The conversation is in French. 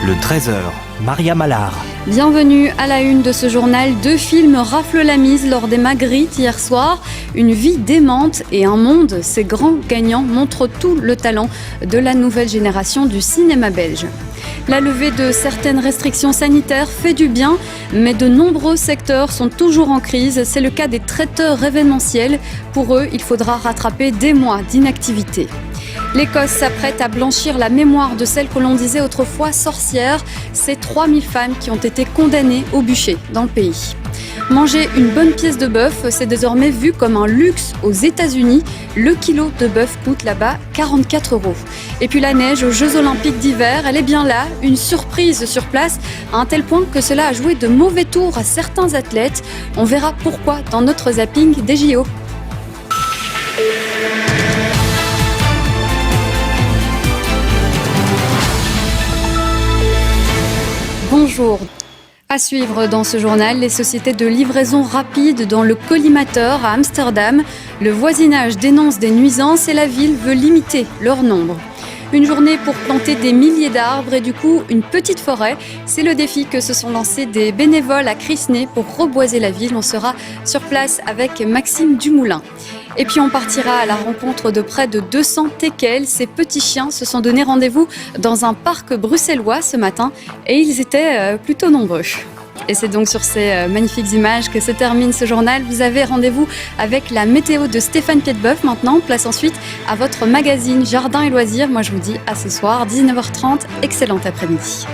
Le 13h, Maria Mallard. Bienvenue à la une de ce journal. 2 films raflent la mise lors des Magritte hier soir. Une vie démente et un monde. Ces grands gagnants montrent tout le talent de la nouvelle génération du cinéma belge. La levée de certaines restrictions sanitaires fait du bien, mais de nombreux secteurs sont toujours en crise. C'est le cas des traiteurs événementiels. Pour eux, il faudra rattraper des mois d'inactivité. L'Écosse s'apprête à blanchir la mémoire de celle que l'on disait autrefois sorcière. C'est 3000 femmes qui ont été condamnées au bûcher dans le pays. Manger une bonne pièce de bœuf, c'est désormais vu comme un luxe aux États-Unis. Le kilo de bœuf coûte là-bas 44 €. Et puis la neige aux Jeux Olympiques d'hiver, elle est bien là, une surprise sur place, à un tel point que cela a joué de mauvais tours à certains athlètes. On verra pourquoi dans notre zapping des JO. Bonjour. À suivre dans ce journal, les sociétés de livraison rapide dans le collimateur à Amsterdam. Le voisinage dénonce des nuisances et la ville veut limiter leur nombre. Une journée pour planter des milliers d'arbres et du coup une petite forêt. C'est le défi que se sont lancés des bénévoles à Crisnay pour reboiser la ville. On sera sur place avec Maxime Dumoulin. Et puis on partira à la rencontre de près de 200 teckels. Ces petits chiens se sont donné rendez-vous dans un parc bruxellois ce matin et ils étaient plutôt nombreux. Et c'est donc sur ces magnifiques images que se termine ce journal. Vous avez rendez-vous avec la météo de Stéphane Piedboeuf maintenant. Place ensuite à votre magazine Jardin et Loisirs. Moi je vous dis à ce soir, 19h30. Excellent après-midi.